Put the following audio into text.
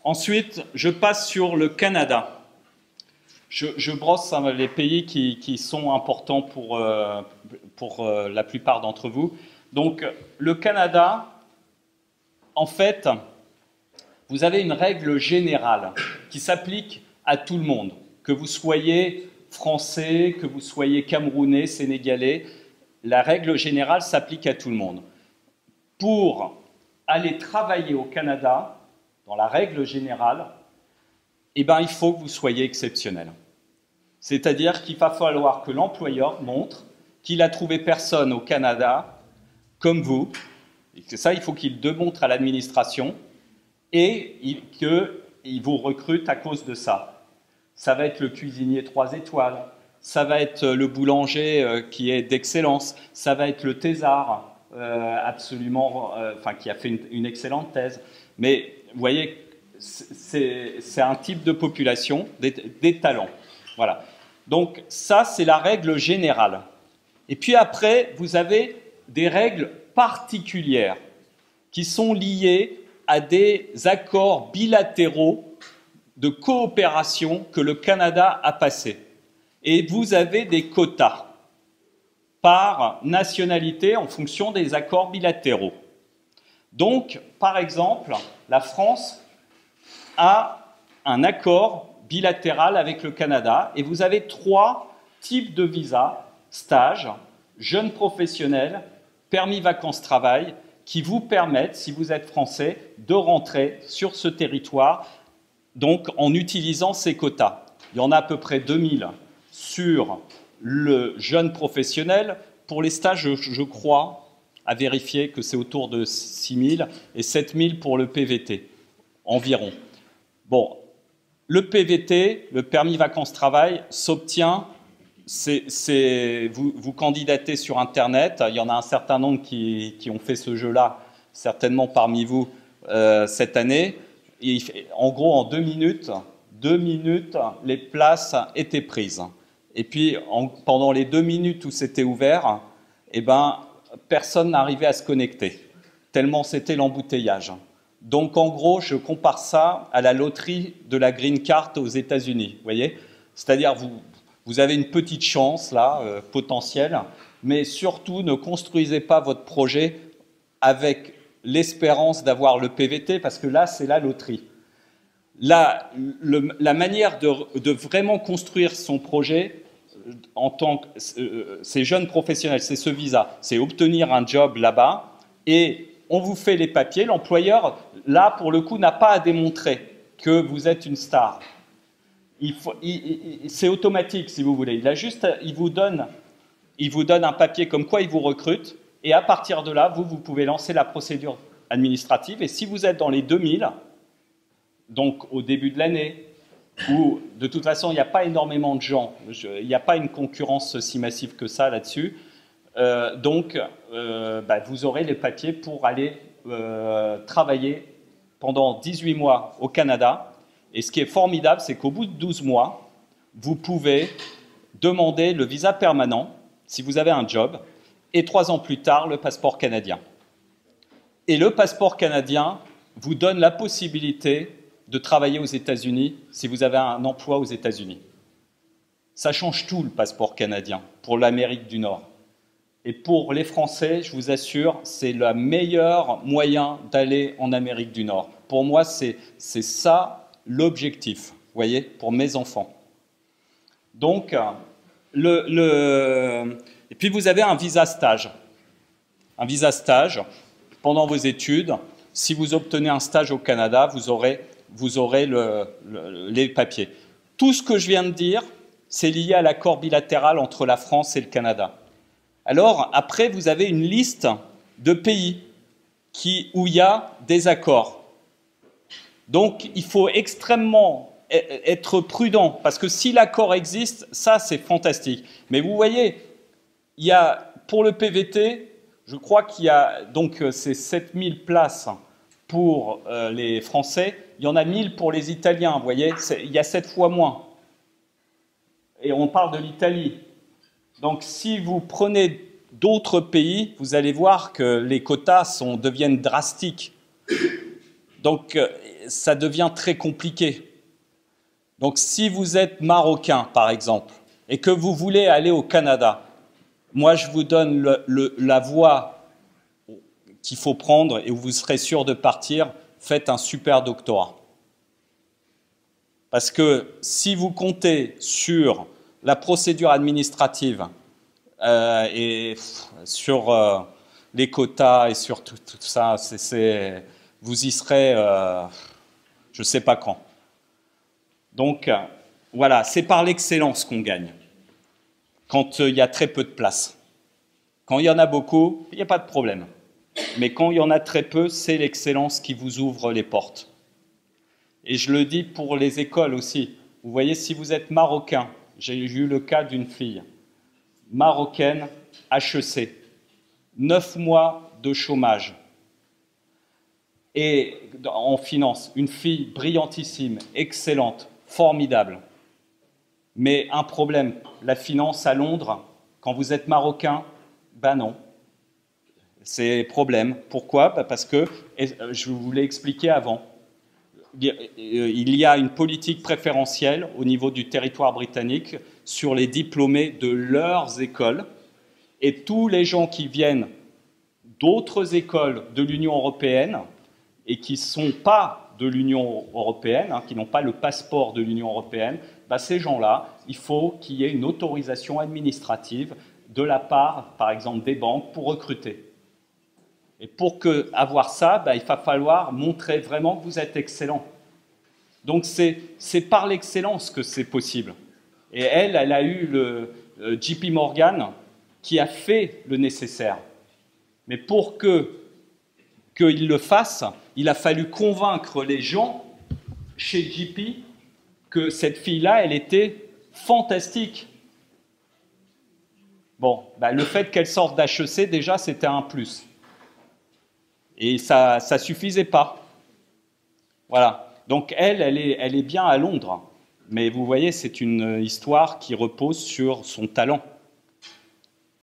Ensuite, je passe sur le Canada. Je brosse les pays qui sont importants pour la plupart d'entre vous. Donc, le Canada, en fait, vous avez une règle générale qui s'applique à tout le monde, que vous soyez français, que vous soyez camerounais, sénégalais, la règle générale s'applique à tout le monde. Pour aller travailler au Canada, dans la règle générale, eh ben, il faut que vous soyez exceptionnel. C'est-à-dire qu'il va falloir que l'employeur montre qu'il a trouvé personne au Canada comme vous, et que ça, il faut qu'il démontre à l'administration, et qu'il vous recrute à cause de ça. Ça va être le cuisinier 3 étoiles, ça va être le boulanger qui est d'excellence, ça va être le thésard, qui a fait une excellente thèse. Mais vous voyez, c'est un type de population, des talents. Voilà. Donc ça, c'est la règle générale. Et puis après, vous avez des règles particulières qui sont liées à des accords bilatéraux de coopération que le Canada a passés. Et vous avez des quotas par nationalité en fonction des accords bilatéraux. Donc, par exemple, la France a un accord bilatéral avec le Canada et vous avez 3 types de visas, stage, jeunes professionnels, permis vacances-travail, qui vous permettent, si vous êtes français, de rentrer sur ce territoire donc en utilisant ces quotas. Il y en a à peu près 2000 sur le jeune professionnel. Pour les stages, je crois, à vérifier que c'est autour de 6000 et 7000 pour le PVT, environ. Bon, le PVT, le permis vacances-travail, s'obtient, vous candidatez sur Internet, il y en a un certain nombre qui ont fait ce jeu-là, certainement parmi vous, cette année. Et en gros, en 2 minutes, les places étaient prises. Et puis, pendant les 2 minutes où c'était ouvert, eh ben, personne n'arrivait à se connecter, tellement c'était l'embouteillage. Donc, en gros, je compare ça à la loterie de la green card aux États-Unis, vous voyez? C'est-à-dire, vous avez une petite chance, là, potentielle, mais surtout, ne construisez pas votre projet avec l'espérance d'avoir le PVT, parce que là, c'est la loterie. La manière de vraiment construire son projet, en tant que ces jeunes professionnels, c'est ce visa, c'est obtenir un job là-bas, et on vous fait les papiers. L'employeur, là, pour le coup, n'a pas à démontrer que vous êtes une star. C'est automatique, si vous voulez. Il vous donne un papier comme quoi il vous recrute, et à partir de là, vous pouvez lancer la procédure administrative. Et si vous êtes dans les 2000, donc au début de l'année, où de toute façon il n'y a pas énormément de gens, il n'y a pas une concurrence si massive que ça là-dessus, vous aurez les papiers pour aller travailler pendant 18 mois au Canada. Et ce qui est formidable, c'est qu'au bout de 12 mois, vous pouvez demander le visa permanent, si vous avez un job, et 3 ans plus tard, le passeport canadien. Et le passeport canadien vous donne la possibilité de travailler aux États-Unis si vous avez un emploi aux États-Unis. Ça change tout, le passeport canadien, pour l'Amérique du Nord. Et pour les Français, je vous assure, c'est le meilleur moyen d'aller en Amérique du Nord. Pour moi, c'est ça l'objectif, vous voyez, pour mes enfants. Donc, et puis vous avez un visa stage. Un visa stage, pendant vos études, si vous obtenez un stage au Canada, vous aurez les papiers. Tout ce que je viens de dire, c'est lié à l'accord bilatéral entre la France et le Canada. Alors, après, vous avez une liste de pays où il y a des accords. Donc, il faut extrêmement être prudent, parce que si l'accord existe, ça, c'est fantastique. Mais vous voyez, il y a, pour le PVT, je crois qu'il y a donc ces 7000 places pour les Français, il y en a 1000 pour les Italiens, vous voyez, il y a 7 fois moins. Et on parle de l'Italie. Donc si vous prenez d'autres pays, vous allez voir que les quotas deviennent drastiques. Donc ça devient très compliqué. Donc si vous êtes marocain, par exemple, et que vous voulez aller au Canada, moi je vous donne la voie qu'il faut prendre et où vous serez sûr de partir, faites un super doctorat. Parce que si vous comptez sur la procédure administrative et sur les quotas et sur tout ça, vous y serez je ne sais pas quand. Donc voilà, c'est par l'excellence qu'on gagne, quand il y a très peu de place. Quand il y en a beaucoup, il n'y a pas de problème. Mais quand il y en a très peu, c'est l'excellence qui vous ouvre les portes. Et je le dis pour les écoles aussi. Vous voyez, si vous êtes marocain, j'ai eu le cas d'une fille marocaine, HEC, 9 mois de chômage. Et en finance, une fille brillantissime, excellente, formidable. Mais un problème, la finance à Londres, quand vous êtes marocain, ben non. C'est problème. Pourquoi? Parce que, je vous l'ai expliqué avant, il y a une politique préférentielle au niveau du territoire britannique sur les diplômés de leurs écoles, et tous les gens qui viennent d'autres écoles de l'Union européenne et qui ne sont pas de l'Union européenne, qui n'ont pas le passeport de l'Union européenne, bah ces gens-là, il faut qu'il y ait une autorisation administrative de la part, par exemple, des banques pour recruter. Et pour avoir ça, bah, il va falloir montrer vraiment que vous êtes excellent. Donc c'est par l'excellence que c'est possible. Et elle a eu le JP Morgan qui a fait le nécessaire. Mais pour qu'il le fasse, il a fallu convaincre les gens chez JP que cette fille-là, elle était fantastique. Bon, bah, le fait qu'elle sorte d'HEC, déjà, c'était un plus. Et ça ne suffisait pas. Voilà. Donc elle est bien à Londres. Mais vous voyez, c'est une histoire qui repose sur son talent.